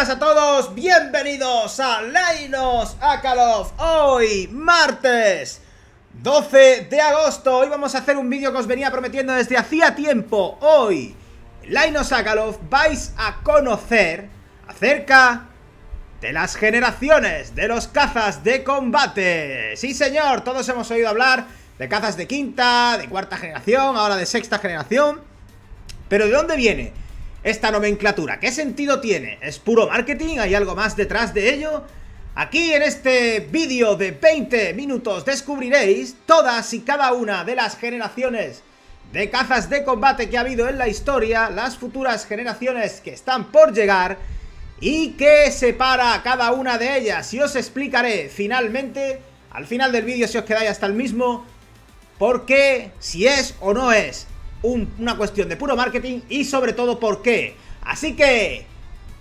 buenas a todos, bienvenidos a Linus Akalov. Hoy, martes 12 de agosto, hoy vamos a hacer un vídeo que os venía prometiendo desde hacía tiempo. Hoy, en Linus Akalov, vais a conocer acerca de las generaciones de los cazas de combate. Sí señor, todos hemos oído hablar de cazas de quinta, de cuarta generación, ahora de sexta generación. Pero ¿de dónde viene esta nomenclatura? ¿Qué sentido tiene? ¿Es puro marketing? ¿Hay algo más detrás de ello? Aquí en este vídeo de 20 minutos descubriréis todas y cada una de las generaciones de cazas de combate que ha habido en la historia, las futuras generaciones que están por llegar y qué separa a cada una de ellas. Y os explicaré finalmente, al final del vídeo, si os quedáis hasta el mismo, por qué, si es o no es una cuestión de puro marketing y sobre todo por qué. Así que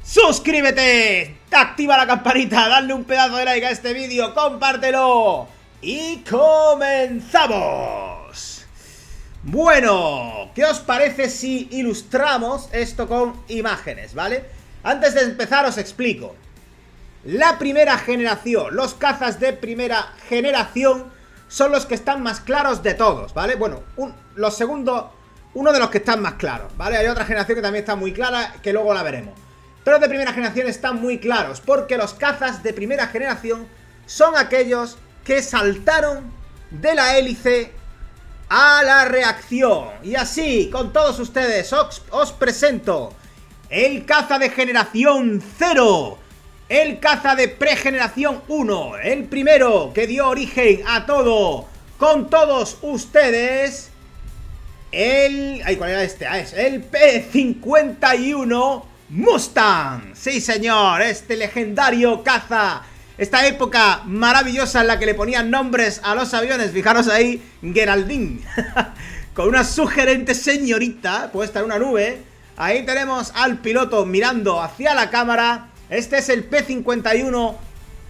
suscríbete, activa la campanita, dale un pedazo de like a este vídeo, compártelo y comenzamos. Bueno, ¿qué os parece si ilustramos esto con imágenes, vale? Antes de empezar os explico. La primera generación, los cazas de primera generación son los que están más claros de todos, ¿vale? Bueno, los segundos, uno de los que están más claros, ¿vale? Hay otra generación que también está muy clara, que luego la veremos. Pero de primera generación están muy claros, porque los cazas de primera generación son aquellos que saltaron de la hélice a la reacción. Y así, con todos ustedes, os presento el caza de generación 0, el caza de pregeneración 1, el primero que dio origen a todo, con todos ustedes, ¿cuál era este? Es el P-51 Mustang. Sí señor, este legendario caza, esta época maravillosa en la que le ponían nombres a los aviones. Fijaros ahí, Geraldine con una sugerente señorita puesta en una nube. Ahí tenemos al piloto mirando hacia la cámara. Este es el P-51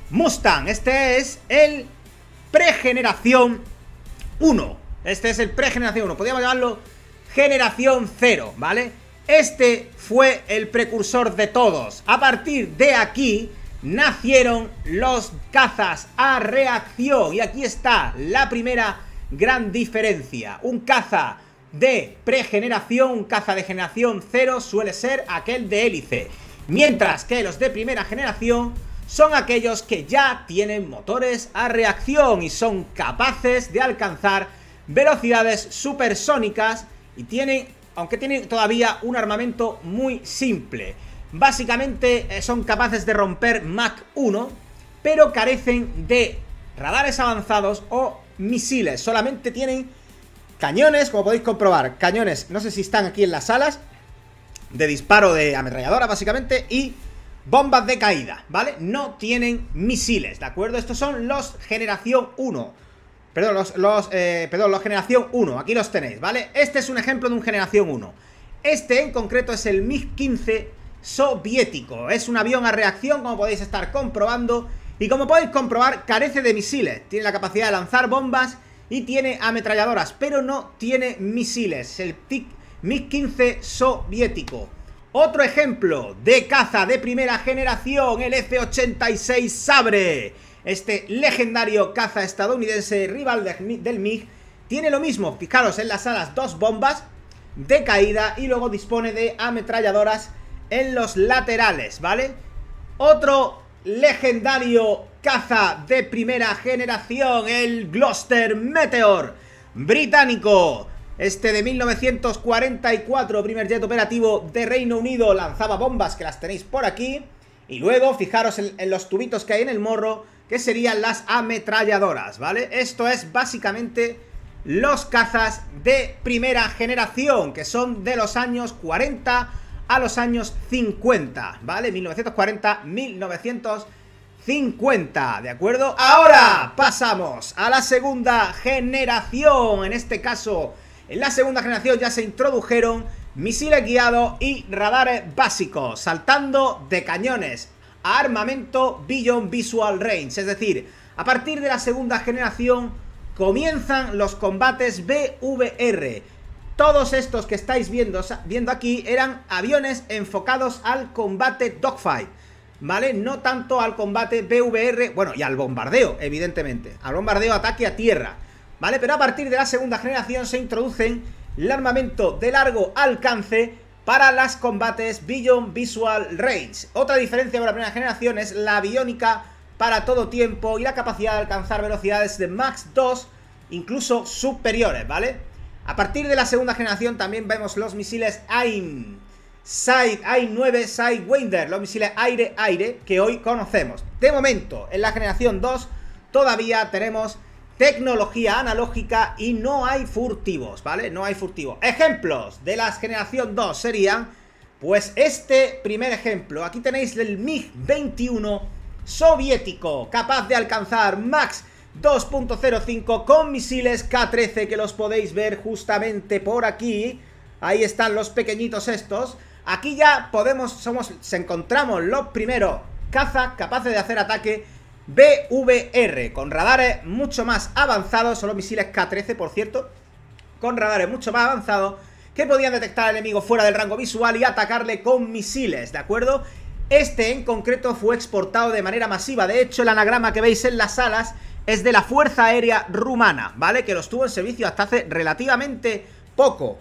Mustang. Este es el pregeneración 1. Este es el pregeneración 1. Podríamos llamarlo generación 0, ¿vale? Este fue el precursor de todos. A partir de aquí nacieron los cazas a reacción. Y aquí está la primera gran diferencia. Un caza de pregeneración, un caza de generación 0 suele ser aquel de hélice, mientras que los de primera generación son aquellos que ya tienen motores a reacción y son capaces de alcanzar velocidades supersónicas y aunque tienen todavía un armamento muy simple. Básicamente son capaces de romper Mach 1, pero carecen de radares avanzados o misiles. Solamente tienen cañones, como podéis comprobar, cañones, no sé si están aquí en las alas, de disparo de ametralladora básicamente, y bombas de caída, ¿vale? No tienen misiles, ¿de acuerdo? Estos son los generación 1. Perdón, los generación 1, aquí los tenéis, ¿vale? Este es un ejemplo de un generación 1. Este en concreto es el MiG-15 soviético. Es un avión a reacción, como podéis estar comprobando. Y como podéis comprobar, carece de misiles. Tiene la capacidad de lanzar bombas y tiene ametralladoras, pero no tiene misiles. El MiG-15 soviético. Otro ejemplo de caza de primera generación, el F-86 Sabre. Este legendario caza estadounidense, rival del MiG, tiene lo mismo. Fijaros en las alas, dos bombas de caída y luego dispone de ametralladoras en los laterales, ¿vale? Otro legendario caza de primera generación, el Gloster Meteor británico. Este de 1944, primer jet operativo de Reino Unido, lanzaba bombas que las tenéis por aquí. Y luego, fijaros en los tubitos que hay en el morro, que serían las ametralladoras, ¿vale? Esto es básicamente los cazas de primera generación, que son de los años 40 a los años 50, ¿vale? 1940-1950, ¿de acuerdo? Ahora pasamos a la segunda generación. En este caso, en la segunda generación ya se introdujeron misiles guiados y radares básicos, saltando de cañones a armamento Beyond Visual Range. Es decir, a partir de la segunda generación comienzan los combates BVR. Todos estos que estáis viendo aquí eran aviones enfocados al combate dogfight. ¿vale? No tanto al combate BVR, bueno, y al bombardeo, evidentemente. Al bombardeo, ataque a tierra, ¿vale? Pero a partir de la segunda generación se introducen el armamento de largo alcance para los combates Beyond Visual Range. Otra diferencia con la primera generación es la aviónica para todo tiempo y la capacidad de alcanzar velocidades de Mach 2, incluso superiores, ¿vale? A partir de la segunda generación también vemos los misiles AIM 9 Sidewinder, los misiles aire-aire que hoy conocemos. De momento, en la generación 2 todavía tenemos tecnología analógica y no hay furtivos, ¿vale? No hay furtivos. Ejemplos de la generación 2 serían, pues este primer ejemplo. Aquí tenéis el MiG-21 soviético, capaz de alcanzar Mach 2.05 con misiles K-13, que los podéis ver justamente por aquí. Ahí están los pequeñitos estos. Aquí ya encontramos los primeros cazas capaces de hacer ataque BVR, con radares mucho más avanzados. Son los misiles K-13, por cierto, con radares mucho más avanzados, que podían detectar al enemigo fuera del rango visual y atacarle con misiles, ¿de acuerdo? Este en concreto fue exportado de manera masiva. De hecho, el anagrama que veis en las alas es de la Fuerza Aérea Rumana, ¿vale? Que lo estuvo en servicio hasta hace relativamente poco.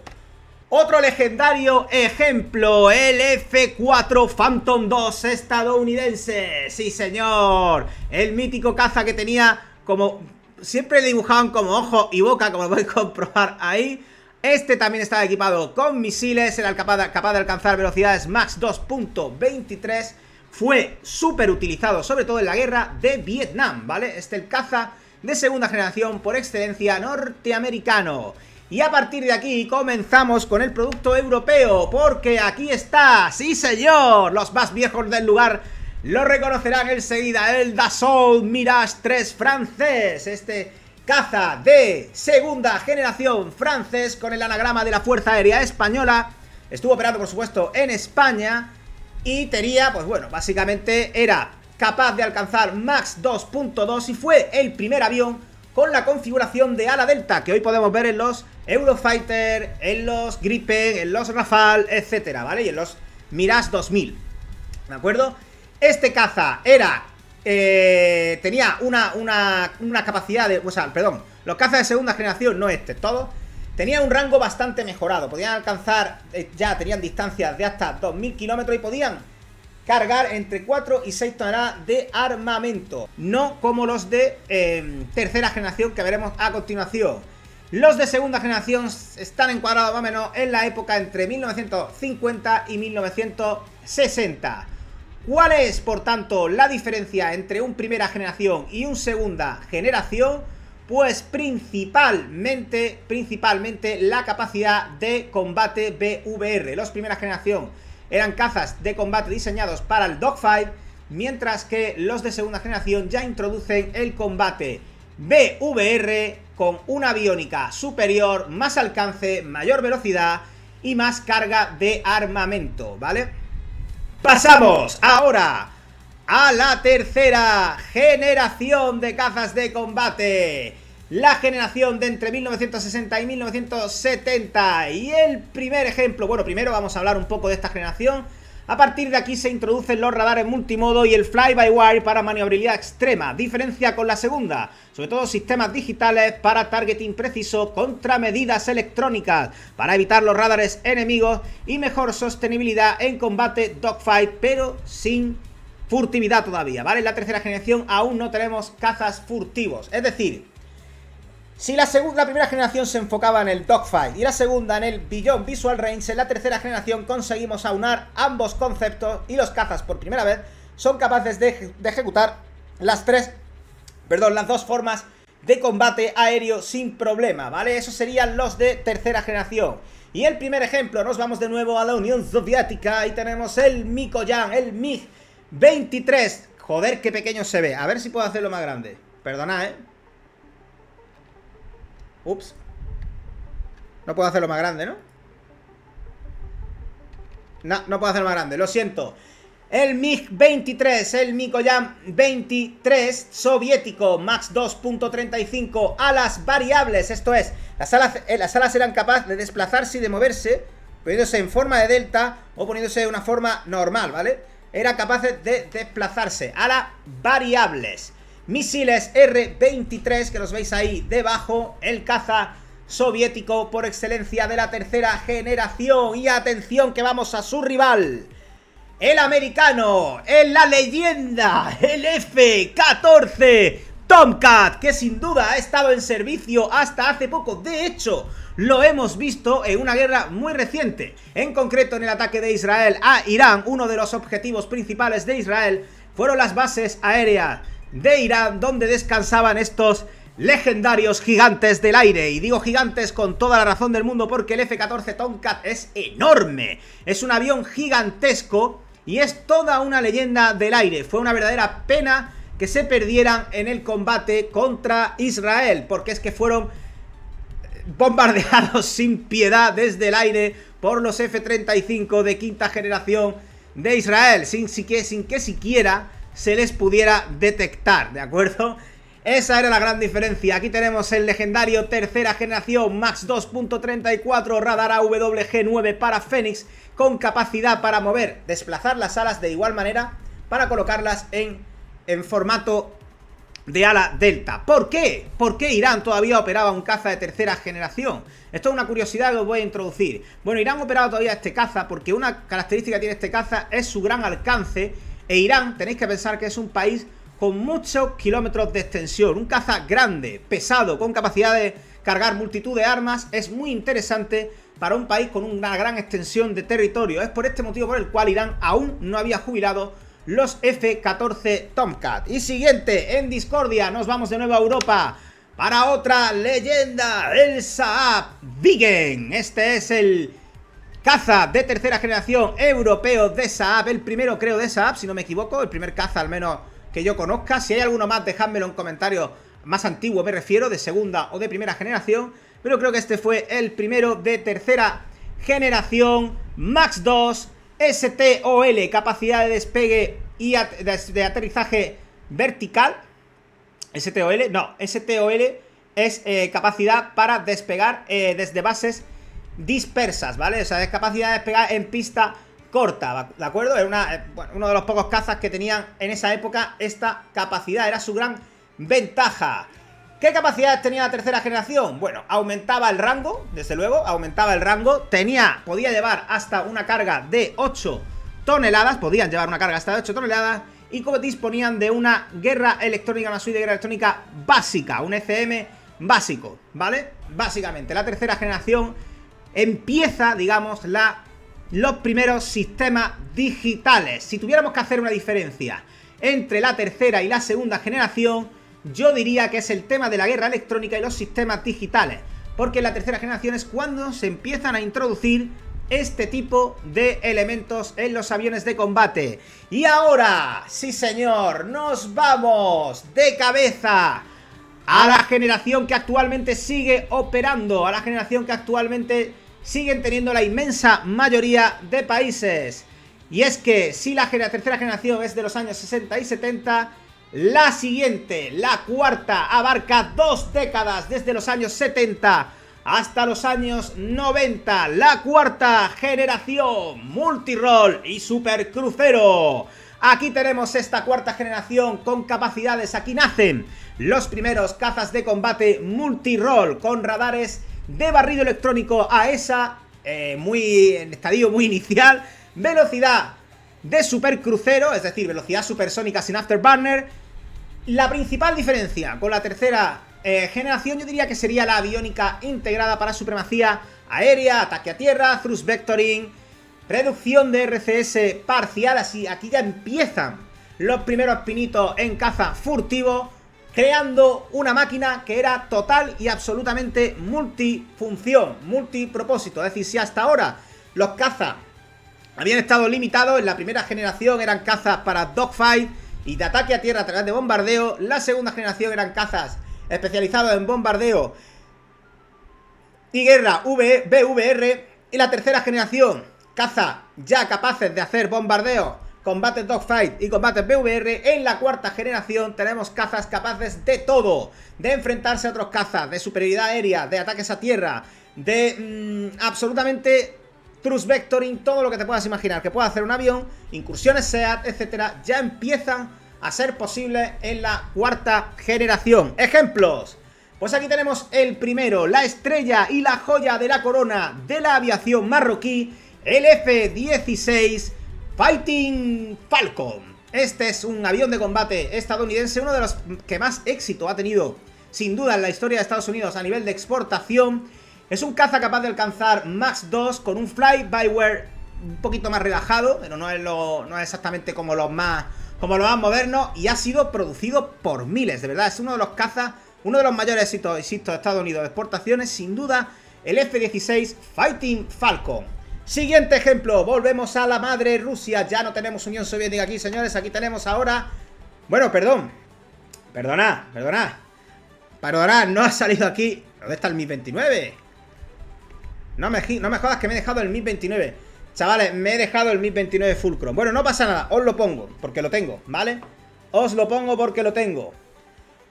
Otro legendario ejemplo, el F-4 Phantom II estadounidense. Sí, señor. El mítico caza que tenía como... siempre le dibujaban como ojo y boca, como lo podéis comprobar ahí. Este también estaba equipado con misiles, era capaz de alcanzar velocidades Mach 2.23. Fue súper utilizado, sobre todo en la guerra de Vietnam, ¿vale? El caza de segunda generación por excelencia norteamericano. Y a partir de aquí comenzamos con el producto europeo, porque aquí está, sí señor, los más viejos del lugar lo reconocerán enseguida, el Dassault Mirage 3 francés, este caza de segunda generación francés con el anagrama de la Fuerza Aérea Española. Estuvo operando, por supuesto, en España y tenía, pues bueno, básicamente era capaz de alcanzar Mach 2.2 y fue el primer avión con la configuración de ala delta que hoy podemos ver en los Eurofighter, en los Gripen, en los Rafale, etcétera, ¿vale? Y en los Mirage 2000, ¿de acuerdo? Este caza era... tenía una capacidad de... O sea, perdón, los cazas de segunda generación, no todos, tenían un rango bastante mejorado. Podían alcanzar, ya tenían distancias de hasta 2000 kilómetros y podían cargar entre 4 y 6 toneladas de armamento. No como los de tercera generación que veremos a continuación. Los de segunda generación están encuadrados más o menos en la época entre 1950 y 1960. ¿Cuál es, por tanto, la diferencia entre un primera generación y un segunda generación? Pues principalmente la capacidad de combate BVR. Los primera generación eran cazas de combate diseñados para el dogfight, mientras que los de segunda generación ya introducen el combate BVR con una aviónica superior, más alcance, mayor velocidad y más carga de armamento, ¿vale? Pasamos ahora a la tercera generación de cazas de combate, la generación de entre 1960 y 1970. Y el primer ejemplo, bueno, primero vamos a hablar un poco de esta generación. A partir de aquí se introducen los radares multimodo y el fly-by-wire para maniobrabilidad extrema, diferencia con la segunda, sobre todo sistemas digitales para targeting preciso contra medidas electrónicas, para evitar los radares enemigos y mejor sostenibilidad en combate dogfight, pero sin furtividad todavía, ¿vale? En la tercera generación aún no tenemos cazas furtivos, es decir, si la primera generación se enfocaba en el dogfight y la segunda en el Beyond Visual Range, en la tercera generación conseguimos aunar ambos conceptos y los cazas por primera vez son capaces de ejecutar las dos formas de combate aéreo sin problema, ¿vale? Esos serían los de tercera generación. Y el primer ejemplo, nos vamos de nuevo a la Unión Soviética. Ahí tenemos el Mikoyan, el MiG-23. Joder, qué pequeño se ve. A ver si puedo hacerlo más grande. Perdonad, Ups. No puedo hacerlo más grande, ¿no? No puedo hacerlo más grande, lo siento. El MiG-23, el Mikoyan 23 soviético, Mach 2.35, alas variables. Esto es, las alas eran capaces de desplazarse y de moverse, poniéndose en forma de delta o poniéndose de una forma normal, ¿vale? eran capaces de desplazarse a las variables. Misiles R-23, que los veis ahí debajo, el caza soviético por excelencia de la tercera generación. Y atención que vamos a su rival, el americano, la leyenda, el F-14 Tomcat, que sin duda ha estado en servicio hasta hace poco. De hecho, lo hemos visto en una guerra muy reciente, en concreto en el ataque de Israel a Irán. Uno de los objetivos principales de Israel fueron las bases aéreas de Irán, donde descansaban estos legendarios gigantes del aire. Y digo gigantes con toda la razón del mundo, porque el F-14 Tomcat es enorme, es un avión gigantesco y es toda una leyenda del aire. Fue una verdadera pena que se perdieran en el combate contra Israel, porque es que fueron bombardeados sin piedad desde el aire por los F-35 de quinta generación de Israel, sin que siquiera se les pudiera detectar, ¿de acuerdo? Esa era la gran diferencia. Aquí tenemos el legendario tercera generación MAX 2.34 radar AWG-9 para Fénix, con capacidad para mover, desplazar las alas de igual manera para colocarlas en formato de ala delta. ¿Por qué? ¿Por qué Irán todavía operaba un caza de tercera generación? Esto es una curiosidad que os voy a introducir. Bueno, Irán operaba todavía este caza porque una característica que tiene este caza es su gran alcance. E Irán, tenéis que pensar que es un país con muchos kilómetros de extensión. Un caza grande, pesado, con capacidad de cargar multitud de armas. Es muy interesante para un país con una gran extensión de territorio. Es por este motivo por el cual Irán aún no había jubilado los F-14 Tomcat. Y siguiente, en discordia, nos vamos de nuevo a Europa para otra leyenda, el Saab Viggen. Este es el caza de tercera generación europeo de Saab, el primero creo de Saab, si no me equivoco, el primer caza al menos que yo conozca. Si hay alguno más, dejádmelo en comentarios, más antiguo me refiero, de segunda o de primera generación, pero creo que este fue el primero de tercera generación. MAX 2 STOL, capacidad de despegue y de aterrizaje vertical. STOL, no, STOL es capacidad para despegar desde bases dispersas, ¿vale? O sea, es capacidad de despegar en pista corta, ¿de acuerdo? Era uno de los pocos cazas que tenían en esa época esta capacidad, era su gran ventaja. ¿Qué capacidades tenía la tercera generación? Bueno, aumentaba el rango, desde luego, aumentaba el rango. Podía llevar hasta una carga de 8 toneladas, podían llevar una carga hasta de 8 toneladas, y como disponían de una guerra electrónica, una suite de guerra electrónica básica, un ECM básico, ¿vale? Básicamente, la tercera generación empieza, digamos, los primeros sistemas digitales. Si tuviéramos que hacer una diferencia entre la tercera y la segunda generación, yo diría que es el tema de la guerra electrónica y los sistemas digitales, porque en la tercera generación es cuando se empiezan a introducir este tipo de elementos en los aviones de combate. Y ahora, sí señor, nos vamos de cabeza a la generación que actualmente sigue operando, a la generación que actualmente siguen teniendo la inmensa mayoría de países. Y es que si la tercera generación es de los años 60 y 70, la siguiente, la cuarta, abarca 2 décadas, desde los años 70 hasta los años 90. La cuarta generación, multirol y supercrucero. Aquí tenemos esta cuarta generación con capacidades. Aquí nacen los primeros cazas de combate multirol con radares de barrido electrónico AESA, en estadio muy inicial, velocidad de supercrucero, es decir, velocidad supersónica sin afterburner. La principal diferencia con la tercera generación yo diría que sería la aviónica integrada para supremacía aérea, ataque a tierra, thrust vectoring, reducción de RCS parcial. Así, aquí ya empiezan los primeros pinitos en caza furtivo, creando una máquina que era total y absolutamente multifunción, multipropósito. Es decir, si hasta ahora los cazas habían estado limitados, en la primera generación eran cazas para dogfight y de ataque a tierra a través de bombardeo, la segunda generación eran cazas especializados en bombardeo y guerra BVR, y la tercera generación, cazas ya capaces de hacer bombardeo, combate dogfight y combate BVR. En la cuarta generación tenemos cazas capaces de todo, de enfrentarse a otros cazas, de superioridad aérea, de ataques a tierra, de absolutamente thrust vectoring, todo lo que te puedas imaginar que pueda hacer un avión, incursiones SEAD, etcétera, ya empiezan a ser posibles en la cuarta generación. Ejemplos. Pues aquí tenemos el primero, la estrella y la joya de la corona de la aviación marroquí, el F-16 Fighting Falcon. Este es un avión de combate estadounidense, uno de los que más éxito ha tenido, sin duda, en la historia de Estados Unidos a nivel de exportación. Es un caza capaz de alcanzar Mach 2 con un fly-by-wire un poquito más relajado, pero no es exactamente como los más modernos, y ha sido producido por miles, de verdad. Es uno de los cazas, uno de los mayores éxitos de Estados Unidos de exportaciones, sin duda, el F-16 Fighting Falcon. Siguiente ejemplo, volvemos a la madre Rusia. Ya no tenemos Unión Soviética aquí, señores. Aquí tenemos ahora... Bueno, perdonad, no ha salido aquí... ¿Dónde está el MiG-29? No me jodas que me he dejado el MiG-29. Chavales, me he dejado el MiG-29 Fulcrum. Bueno, no pasa nada, os lo pongo, porque lo tengo, ¿vale? Os lo pongo porque lo tengo.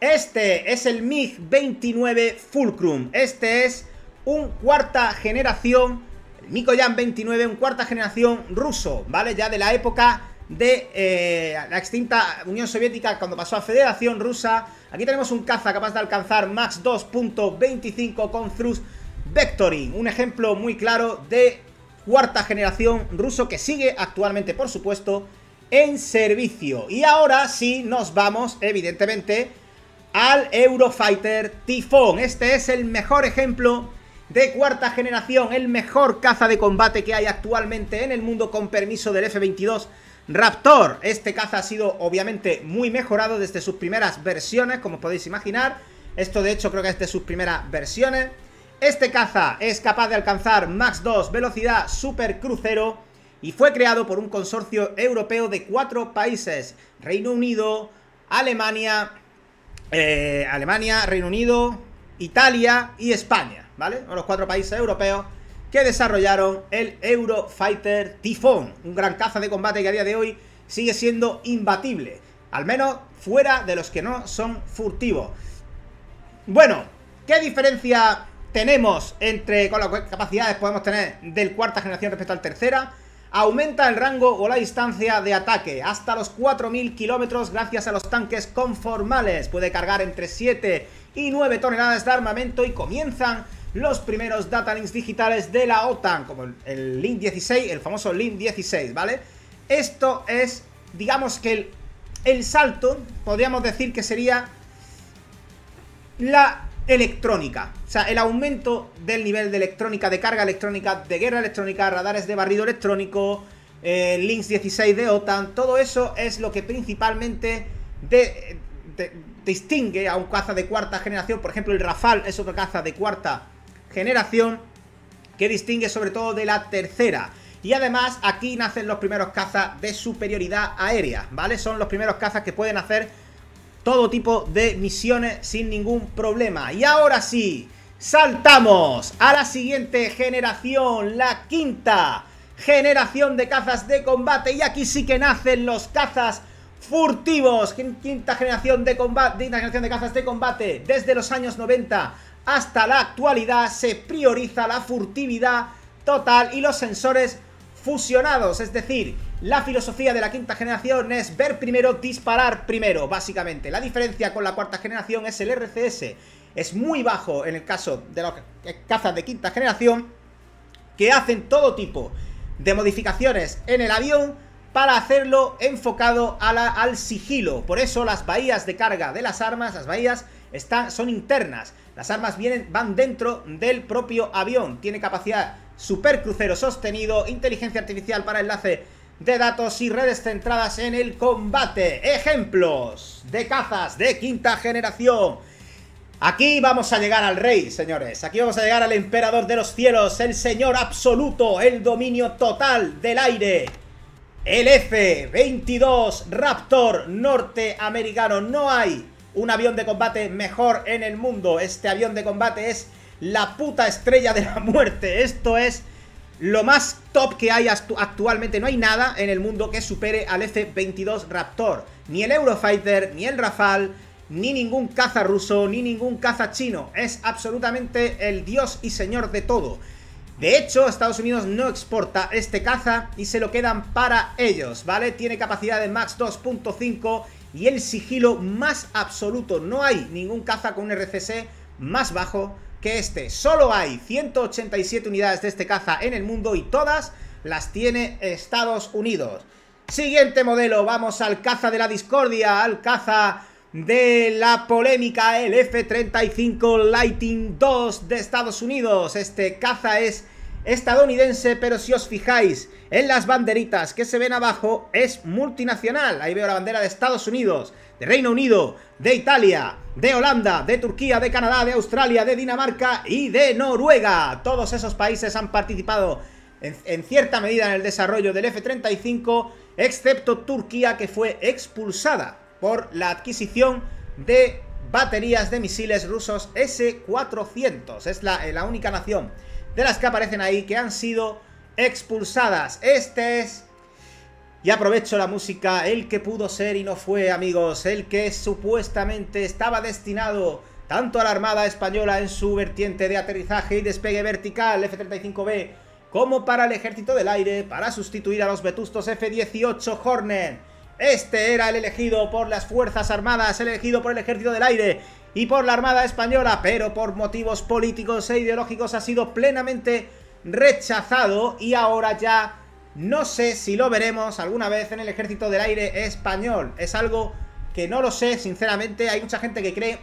Este es el MiG-29 Fulcrum. Este es un cuarta generación, el Mikoyan 29, un cuarta generación ruso, ¿vale? Ya de la época de la extinta Unión Soviética, cuando pasó a Federación Rusa. Aquí tenemos un caza capaz de alcanzar Mach 2.25 con thrust vectoring. Un ejemplo muy claro de cuarta generación ruso que sigue actualmente, por supuesto, en servicio. Y ahora sí nos vamos, evidentemente, al Eurofighter Typhoon. Este es el mejor ejemplo de cuarta generación, el mejor caza de combate que hay actualmente en el mundo, con permiso del F-22 Raptor. Este caza ha sido obviamente muy mejorado desde sus primeras versiones, como podéis imaginar. Esto de hecho creo que es de sus primeras versiones. Este caza es capaz de alcanzar Mach 2, velocidad supercrucero, y fue creado por un consorcio europeo de 4 países: Reino Unido, Alemania, Reino Unido, Italia y España, ¿vale? Son los 4 países europeos que desarrollaron el Eurofighter Typhoon, un gran caza de combate que a día de hoy sigue siendo imbatible, al menos fuera de los que no son furtivos. Bueno, ¿qué diferencia tenemos con las capacidades podemos tener del cuarta generación respecto al tercera? Aumenta el rango o la distancia de ataque hasta los 4000 kilómetros gracias a los tanques conformales. Puede cargar entre 7 y 9 toneladas de armamento, y comienzan los primeros datalinks digitales de la OTAN, como el Link 16, el famoso Link 16, ¿vale? Esto es, digamos que el salto, podríamos decir que sería la electrónica, o sea, el aumento del nivel de electrónica, de carga electrónica, de guerra electrónica, radares de barrido electrónico, Links 16 de OTAN. Todo eso es lo que principalmente distingue a un caza de cuarta generación. Por ejemplo, el Rafale es otro caza de cuarta generación que distingue sobre todo de la tercera. Y además aquí nacen los primeros cazas de superioridad aérea, ¿vale? Son los primeros cazas que pueden hacer todo tipo de misiones sin ningún problema. Y ahora sí, saltamos a la siguiente generación, la quinta generación de cazas de combate. Y aquí sí que nacen los cazas furtivos. Quinta generación de combate, de cazas de combate. Desde los años 90 hasta la actualidad se prioriza la furtividad total y los sensores fusionados. Es decir, la filosofía de la quinta generación es ver primero, disparar primero, básicamente. La diferencia con la cuarta generación es el RCS. Es muy bajo en el caso de los cazas de quinta generación, que hacen todo tipo de modificaciones en el avión para hacerlo enfocado al sigilo. Por eso las bahías de carga de las armas, las bahías son internas. Las armas van dentro del propio avión. Tiene capacidad supercrucero sostenido, inteligencia artificial para enlace de datos y redes centradas en el combate. Ejemplos de cazas de quinta generación. Aquí vamos a llegar al rey, señores. Aquí vamos a llegar al emperador de los cielos, el señor absoluto, el dominio total del aire. El F-22 Raptor norteamericano. No hay un avión de combate mejor en el mundo. Este avión de combate es la puta estrella de la muerte. Esto es lo más top que hay actualmente. No hay nada en el mundo que supere al F-22 Raptor. Ni el Eurofighter, ni el Rafale, ni ningún caza ruso, ni ningún caza chino. Es absolutamente el dios y señor de todo. De hecho, Estados Unidos no exporta este caza y se lo quedan para ellos, ¿vale? Tiene capacidad de Max 2.5 y el sigilo más absoluto. No hay ningún caza con un RCS más bajo que este. Solo hay 187 unidades de este caza en el mundo y todas las tiene Estados Unidos. Siguiente modelo, vamos al caza de la discordia, al caza de la polémica, el F-35 Lightning II de Estados Unidos. Este caza es estadounidense, pero si os fijáis en las banderitas que se ven abajo, es multinacional. Ahí veo la bandera de Estados Unidos, de Reino Unido, de Italia, de Holanda, de Turquía, de Canadá, de Australia, de Dinamarca y de Noruega. Todos esos países han participado en cierta medida en el desarrollo del F-35, excepto Turquía, que fue expulsada por la adquisición de baterías de misiles rusos S-400. Es la única nación de las que aparecen ahí que han sido expulsadas. Este es, y aprovecho la música, el que pudo ser y no fue, amigos. El que supuestamente estaba destinado tanto a la Armada Española en su vertiente de aterrizaje y despegue vertical, F-35B, como para el Ejército del Aire, para sustituir a los vetustos F-18 Hornet. Este era el elegido por las Fuerzas Armadas, el elegido por el Ejército del Aire y por la Armada Española, pero por motivos políticos e ideológicos ha sido plenamente rechazado y ahora ya no sé si lo veremos alguna vez en el Ejército del Aire español. Es algo que no lo sé, sinceramente. Hay mucha gente que cree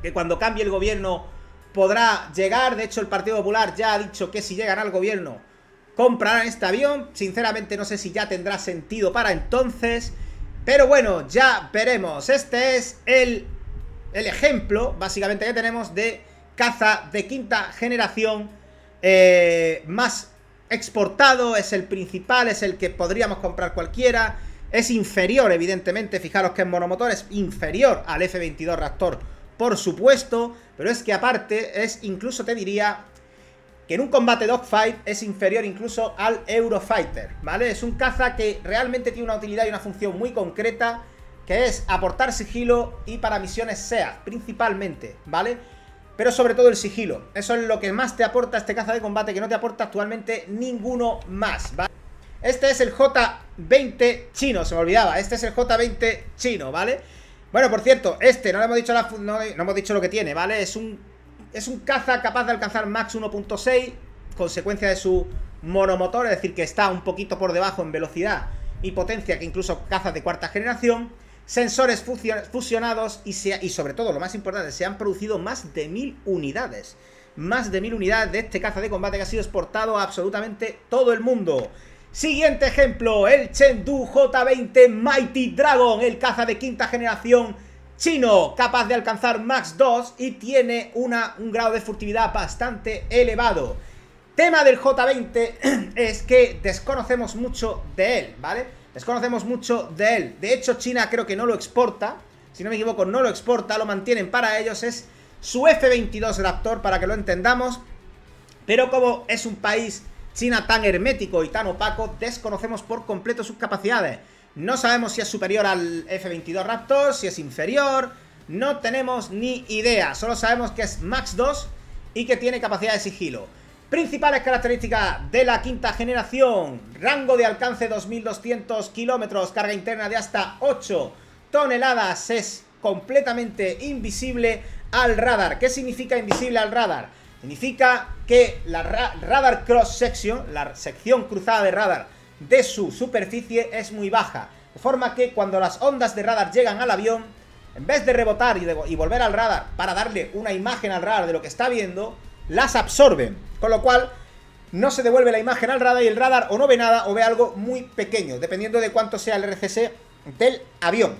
que cuando cambie el gobierno podrá llegar. De hecho, el Partido Popular ya ha dicho que si llegan al gobierno comprarán este avión. Sinceramente no sé si ya tendrá sentido para entonces, pero bueno, ya veremos. Este es el ejemplo, básicamente, que tenemos de caza de quinta generación más exportado. Es el principal, es el que podríamos comprar cualquiera. Es inferior, evidentemente, fijaros que es monomotor, es inferior al F-22 Raptor, por supuesto, pero es que aparte es, incluso te diría que en un combate dogfight es inferior incluso al Eurofighter, ¿vale? Es un caza que realmente tiene una utilidad y una función muy concreta, que es aportar sigilo y para misiones SEAD, principalmente, ¿vale? Pero sobre todo el sigilo, eso es lo que más te aporta este caza de combate, que no te aporta actualmente ninguno más, ¿vale? Este es el J-20 chino, se me olvidaba, este es el J-20 chino, ¿vale? Bueno, por cierto, este, no le hemos dicho no hemos dicho lo que tiene, ¿vale? Es un caza capaz de alcanzar Max 1.6, consecuencia de su monomotor, es decir, que está un poquito por debajo en velocidad y potencia que incluso cazas de cuarta generación, sensores fusionados y sobre todo, lo más importante, se han producido más de 1000 unidades. Más de 1000 unidades de este caza de combate que ha sido exportado a absolutamente todo el mundo. Siguiente ejemplo, el Chengdu J-20 Mighty Dragon, el caza de quinta generación chino, capaz de alcanzar Max 2 y tiene un grado de furtividad bastante elevado. Tema del J-20 es que desconocemos mucho de él, ¿vale? Desconocemos mucho de él. De hecho, China creo que no lo exporta, si no me equivoco, no lo exporta, lo mantienen para ellos. Es su F-22 Raptor, para que lo entendamos. Pero como es un país, China, tan hermético y tan opaco, desconocemos por completo sus capacidades. No sabemos si es superior al F-22 Raptor, si es inferior, no tenemos ni idea. Solo sabemos que es Max 2 y que tiene capacidad de sigilo. Principales características de la quinta generación: rango de alcance 2200 kilómetros, carga interna de hasta 8 toneladas, es completamente invisible al radar. ¿Qué significa invisible al radar? Significa que la radar cross section, la sección cruzada de radar de su superficie, es muy baja, de forma que cuando las ondas de radar llegan al avión, en vez de rebotar y volver al radar para darle una imagen al radar de lo que está viendo, las absorben, con lo cual no se devuelve la imagen al radar y el radar o no ve nada o ve algo muy pequeño, dependiendo de cuánto sea el RCS del avión.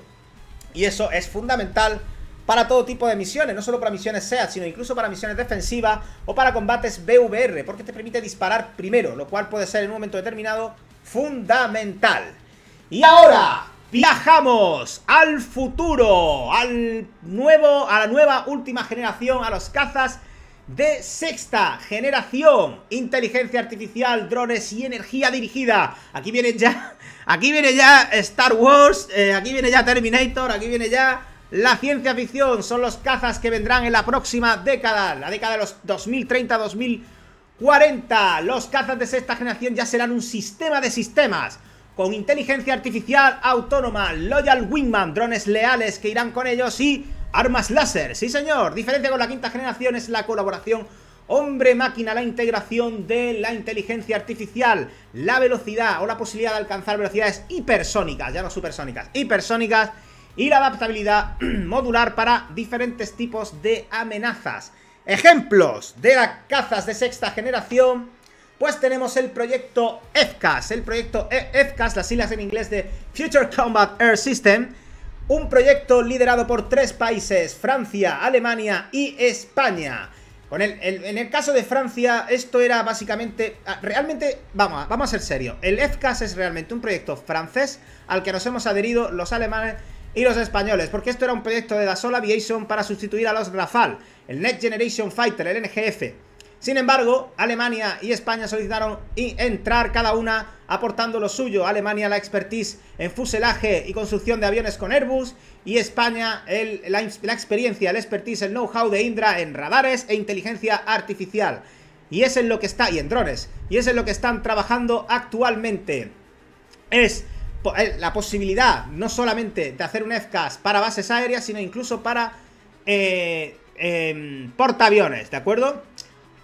Y eso es fundamental para todo tipo de misiones, no solo para misiones SEAD, sino incluso para misiones defensivas o para combates BVR, porque te permite disparar primero, lo cual puede ser en un momento determinado fundamental. Y ahora viajamos al futuro, a la nueva última generación, a los cazas de sexta generación, inteligencia artificial, drones y energía dirigida. Aquí viene ya Star Wars, aquí viene ya Terminator, aquí viene ya la ciencia ficción. Son los cazas que vendrán en la próxima década, la década de los 2030-2040. F-40. Los cazas de sexta generación ya serán un sistema de sistemas, con inteligencia artificial autónoma, Loyal Wingman, drones leales que irán con ellos y armas láser. Sí señor, diferencia con la quinta generación es la colaboración hombre-máquina, la integración de la inteligencia artificial, la velocidad o la posibilidad de alcanzar velocidades hipersónicas, ya no supersónicas, hipersónicas, y la adaptabilidad modular para diferentes tipos de amenazas. Ejemplos de las cazas de sexta generación, pues tenemos el proyecto FCAS, las siglas en inglés de Future Combat Air System, un proyecto liderado por 3 países, Francia, Alemania y España. En el caso de Francia, esto era básicamente, realmente, vamos a ser serios, el FCAS es realmente un proyecto francés al que nos hemos adherido los alemanes y los españoles, porque esto era un proyecto de Dassault Aviation para sustituir a los Rafale, el Next Generation Fighter, el NGF. Sin embargo, Alemania y España solicitaron entrar cada una aportando lo suyo. Alemania la expertise en fuselaje y construcción de aviones con Airbus, y España la experiencia, el expertise, el know-how de Indra en radares e inteligencia artificial. Y es en lo que está, y en drones, y es en lo que están trabajando actualmente. Es la posibilidad no solamente de hacer un FCAS para bases aéreas, sino incluso para portaaviones, ¿de acuerdo?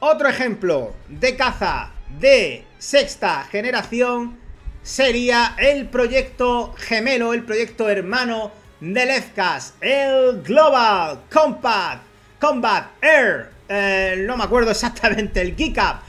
Otro ejemplo de caza de sexta generación sería el proyecto gemelo, el proyecto hermano del FCAS, el Global Combat Air, no me acuerdo exactamente, el GCAP,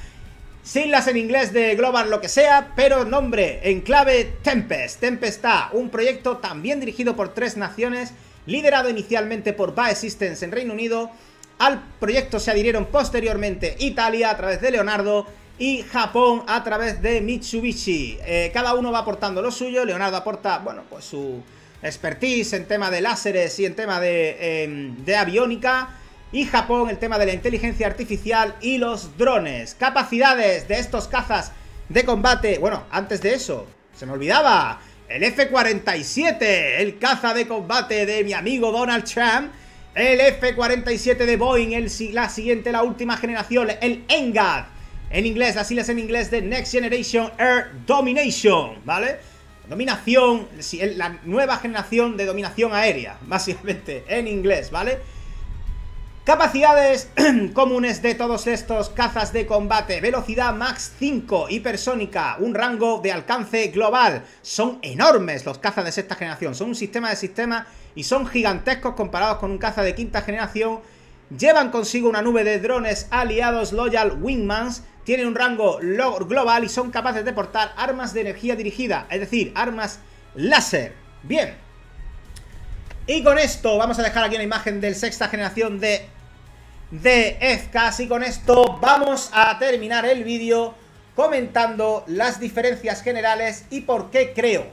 siglas en inglés de Global lo que sea, pero nombre en clave Tempesta, un proyecto también dirigido por 3 naciones, liderado inicialmente por BAE Systems en Reino Unido. Al proyecto se adhirieron posteriormente Italia a través de Leonardo y Japón a través de Mitsubishi. Cada uno va aportando lo suyo. Leonardo aporta, bueno, pues su expertise en tema de láseres y en tema de aviónica. Y Japón el tema de la inteligencia artificial y los drones. Capacidades de estos cazas de combate. Bueno, antes de eso, se me olvidaba, el F-47, el caza de combate de mi amigo Donald Trump. El F-47 de Boeing, la última generación, el NGAD, en inglés, las siglas en inglés de Next Generation Air Domination, ¿vale? Dominación, la nueva generación de dominación aérea, básicamente, en inglés, ¿vale? Capacidades comunes de todos estos cazas de combate: velocidad Mach 5, hipersónica, un rango de alcance global. Son enormes los cazas de sexta generación, son un sistema de sistemas y son gigantescos comparados con un caza de quinta generación. Llevan consigo una nube de drones aliados Loyal Wingmans, tienen un rango global y son capaces de portar armas de energía dirigida, es decir, armas láser. Bien. Y con esto vamos a dejar aquí una imagen del sexta generación de FCAS, y con esto vamos a terminar el vídeo comentando las diferencias generales y por qué creo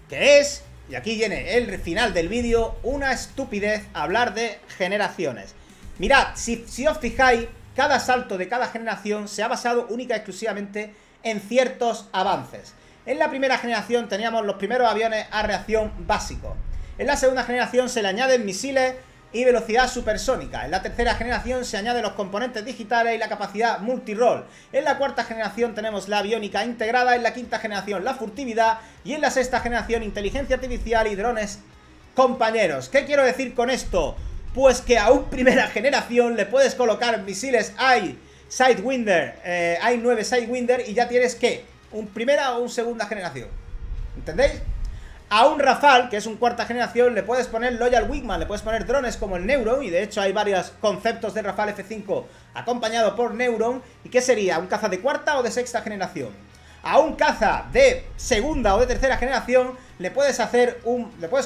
que es, y aquí viene el final del vídeo, una estupidez hablar de generaciones. Mirad, si os fijáis, cada salto de cada generación se ha basado única y exclusivamente en ciertos avances. En la primera generación teníamos los primeros aviones a reacción básico. En la segunda generación se le añaden misiles y velocidad supersónica. En la tercera generación se añaden los componentes digitales y la capacidad multirol. En la cuarta generación tenemos la aviónica integrada. En la quinta generación la furtividad. Y en la sexta generación inteligencia artificial y drones compañeros. ¿Qué quiero decir con esto? Pues que a un primera generación le puedes colocar misiles Sidewinder, AI-9 Sidewinder, y ya tienes, ¿qué? ¿Un primera o un segunda generación? ¿Entendéis? A un Rafale, que es un cuarta generación, le puedes poner Loyal Wingman, le puedes poner drones como el Neuron, y de hecho hay varios conceptos de Rafale F5 acompañado por Neuron. ¿Y qué sería? ¿Un caza de cuarta o de sexta generación? A un caza de segunda o de tercera generación le puedes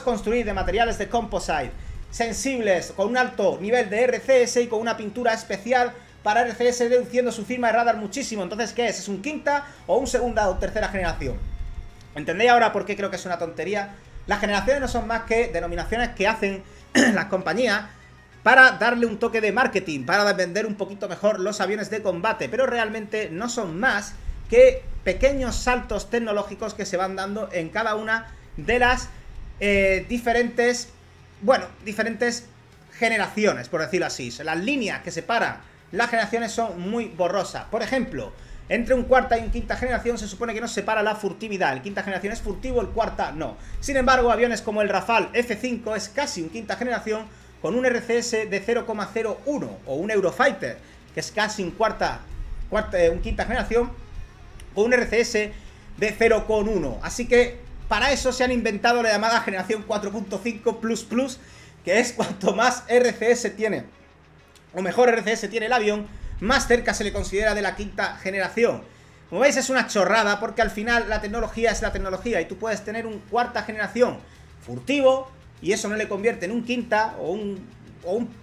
construir de materiales de composite sensibles, con un alto nivel de RCS y con una pintura especial para RCS, reduciendo su firma de radar muchísimo. Entonces, ¿qué es? ¿Es un quinta o un segunda o tercera generación? ¿Entendéis ahora por qué creo que es una tontería? Las generaciones no son más que denominaciones que hacen las compañías para darle un toque de marketing, para vender un poquito mejor los aviones de combate, pero realmente no son más que pequeños saltos tecnológicos que se van dando en cada una de las diferentes generaciones, por decirlo así. Las líneas que separan las generaciones son muy borrosas. Por ejemplo, entre un cuarta y un quinta generación se supone que nos separa la furtividad. El quinta generación es furtivo, el cuarta no. Sin embargo, aviones como el Rafale F5 es casi un quinta generación con un RCS de 0,01, o un Eurofighter, que es casi un quinta generación con un RCS de 0,1. Así que para eso se han inventado la llamada generación 4.5++, que es cuanto más RCS tiene, o mejor RCS tiene el avión, más cerca se le considera de la quinta generación. Como veis, es una chorrada, porque al final la tecnología es la tecnología, y tú puedes tener un cuarta generación furtivo y eso no le convierte en un quinta, o un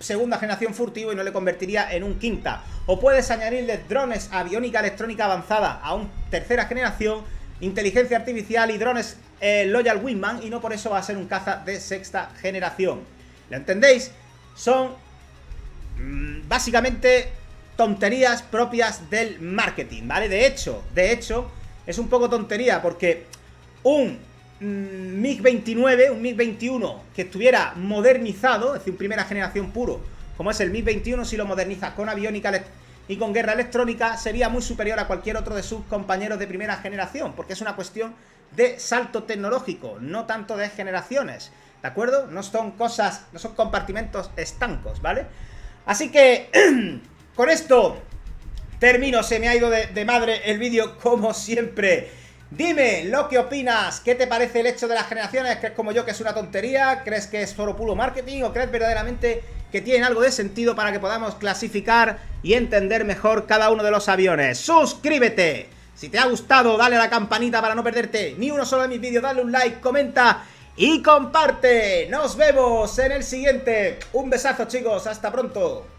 segunda generación furtivo y no le convertiría en un quinta. O puedes añadirle drones, aviónica electrónica avanzada a un tercera generación, inteligencia artificial y drones Loyal Wingman, y no por eso va a ser un caza de sexta generación. ¿Lo entendéis? Son básicamente tonterías propias del marketing, ¿vale? De hecho, es un poco tontería, porque un MiG-29, un MiG-21 que estuviera modernizado, es decir, un primera generación puro, como es el MiG-21, si lo modernizas con aviónica y con guerra electrónica, sería muy superior a cualquier otro de sus compañeros de primera generación, porque es una cuestión de salto tecnológico, no tanto de generaciones, ¿de acuerdo? No son cosas, no son compartimentos estancos, ¿vale? Así que con esto termino. Se me ha ido de madre el vídeo como siempre. Dime lo que opinas. ¿Qué te parece el hecho de las generaciones? ¿Crees como yo que es una tontería? ¿Crees que es solo puro marketing? ¿O crees verdaderamente que tienen algo de sentido para que podamos clasificar y entender mejor cada uno de los aviones? ¡Suscríbete! Si te ha gustado, dale a la campanita para no perderte ni uno solo de mis vídeos. Dale un like, comenta y comparte. Nos vemos en el siguiente. Un besazo, chicos. Hasta pronto.